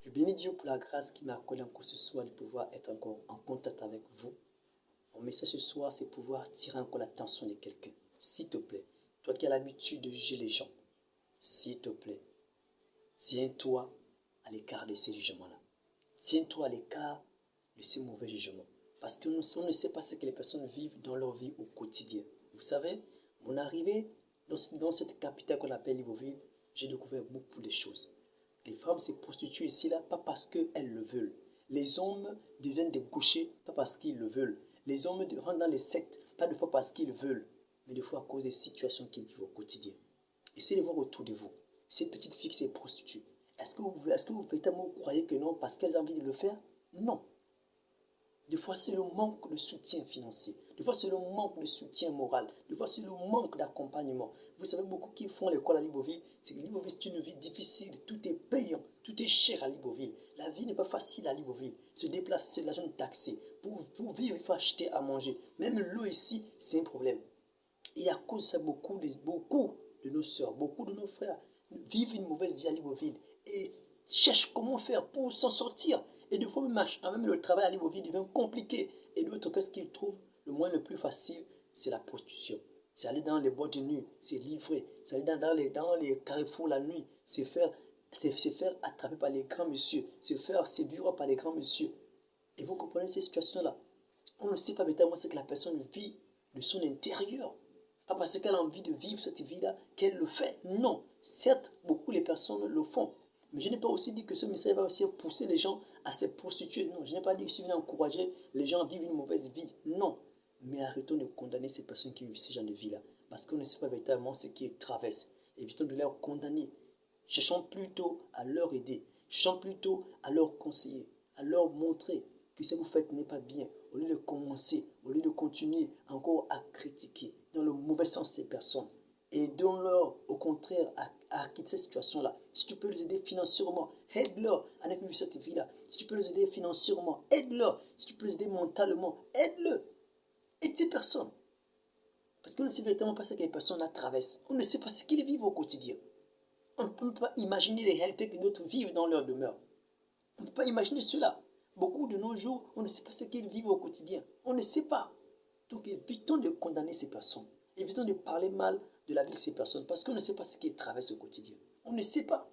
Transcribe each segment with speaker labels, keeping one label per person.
Speaker 1: Je bénis Dieu pour la grâce qui m'a accordée encore ce soir de pouvoir être encore en contact avec vous. Mon message ce soir, c'est pouvoir tirer encore l'attention de quelqu'un. S'il te plaît, toi qui as l'habitude de juger les gens, s'il te plaît, tiens-toi à l'écart de ces jugements-là. Tiens-toi à l'écart de ces mauvais jugements. Parce que on ne sait pas ce que les personnes vivent dans leur vie au quotidien. Vous savez, mon arrivée dans cette capitale qu'on appelle Libreville, j'ai découvert beaucoup de choses. Les femmes se prostituent ici, là, pas parce qu'elles le veulent. Les hommes deviennent des gauchers, pas parce qu'ils le veulent. Les hommes rentrent dans les sectes, pas de fois parce qu'ils veulent, mais des fois à cause des situations qu'ils vivent au quotidien. Essayez de voir autour de vous. Ces petites filles qui se prostituent. Est-ce que vous véritablement croyez que non, parce qu'elles ont envie de le faire? Non. Des fois, c'est le manque de soutien financier. Des fois, c'est le manque de soutien moral. Des fois, c'est le manque d'accompagnement. Vous savez, beaucoup qui font l'école à Libreville, c'est que Libreville, c'est une vie difficile. Tout est payant. Tout est cher à Libreville. La vie n'est pas facile à Libreville. Se déplacer, c'est de l'argent taxé. Pour vivre, il faut acheter à manger. Même l'eau ici, c'est un problème. Et à cause de ça, beaucoup de nos soeurs, beaucoup de nos frères vivent une mauvaise vie à Libreville et cherchent comment faire pour s'en sortir. Et des fois, même le travail à Libreville devient compliqué. Et d'autres, qu'est-ce qu'ils trouvent? Le moyen le plus facile, c'est la prostitution. C'est aller dans les boîtes de nuit, c'est livrer. C'est aller dans les carrefours la nuit, c'est faire attraper par les grands messieurs, se faire séduire par les grands messieurs. Et vous comprenez ces situations-là? On ne sait pas véritablement ce que la personne vit de son intérieur. Pas parce qu'elle a envie de vivre cette vie-là qu'elle le fait. Non. Certes, beaucoup de personnes le font. Mais je n'ai pas aussi dit que ce message va aussi pousser les gens à se prostituer. Non, je n'ai pas dit que je viens encourager les gens à vivre une mauvaise vie. Non. Mais arrêtons de condamner ces personnes qui vivent ce genre de vie-là. Parce qu'on ne sait pas véritablement ce qu'ils traversent. Évitons de leur condamner. Cherchons plutôt à leur aider. Cherchons plutôt à leur conseiller, à leur montrer que ce que vous faites n'est pas bien, au lieu de commencer, au lieu de continuer encore à critiquer dans le mauvais sens ces personnes. Aidons-leur au contraire à quitter cette situation-là. Si tu peux les aider financièrement, aide-leur à ne plus vivre cette vie-là. Si tu peux les aider financièrement, aide-leur. Si tu peux les aider mentalement, aide-le. Aide ces personnes. Parce qu'on ne sait véritablement pas ce que les personnes la traversent. On ne sait pas ce qu'ils vivent au quotidien. On ne peut pas imaginer les réalités que d'autres vivent dans leur demeure. On ne peut pas imaginer cela. Beaucoup de nos jours, on ne sait pas ce qu'ils vivent au quotidien. On ne sait pas. Donc évitons de condamner ces personnes. Évitons de parler mal de la vie de ces personnes parce qu'on ne sait pas ce qu'ils traversent au quotidien. On ne sait pas.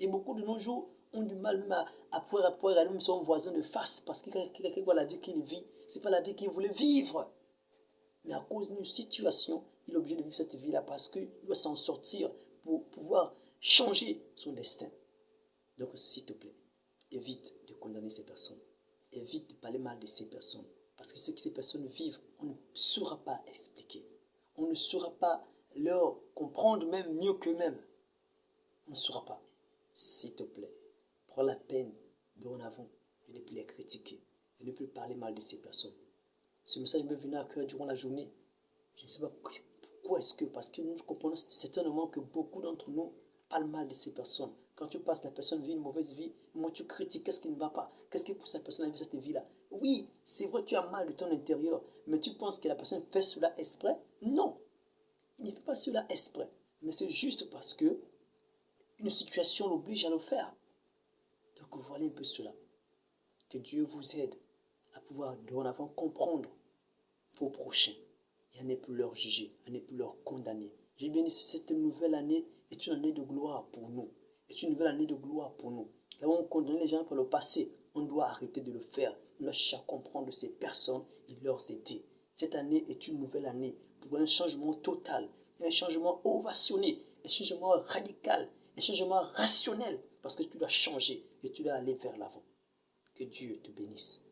Speaker 1: Et beaucoup de nos jours ont du mal à pouvoir regarder même son voisin de face parce que quelqu'un voit la vie qu'il vit. Ce n'est pas la vie qu'il voulait vivre. Mais à cause d'une situation, il est obligé de vivre cette vie-là parce qu'il doit s'en sortir pour pouvoir changer son destin. Donc s'il te plaît, évite de condamner ces personnes. Évite de parler mal de ces personnes. Parce que ce que ces personnes vivent, on ne saura pas expliquer. On ne saura pas leur comprendre même mieux qu'eux-mêmes. On ne saura pas. S'il te plaît, prends la peine dorénavant de ne plus les critiquer, de ne plus parler mal de ces personnes. Ce message me venait à cœur durant la journée. Je ne sais pas pourquoi est-ce que, parce que nous comprenons certainement que beaucoup d'entre nous parlent mal de ces personnes. Quand tu passes, la personne vit une mauvaise vie, moi tu critiques, qu'est-ce qui ne va pas? Qu'est-ce qui pousse la personne à vivre cette vie-là? Oui, c'est vrai, tu as mal de ton intérieur, mais tu penses que la personne fait cela exprès? Non, il ne fait pas cela exprès, mais c'est juste parce que une situation l'oblige à le faire. Donc voilà un peu cela. Que Dieu vous aide à pouvoir dorénavant comprendre vos prochains et à ne plus leur juger, à ne plus leur condamner. J'ai bien dit, cette nouvelle année est une année de gloire pour nous. C'est une nouvelle année de gloire pour nous. Là où on condamne les gens par le passé, on doit arrêter de le faire. On doit chercher à comprendre ces personnes et leur aider. Cette année est une nouvelle année pour un changement total, un changement ovationné, un changement radical, un changement rationnel. Parce que tu dois changer et tu dois aller vers l'avant. Que Dieu te bénisse.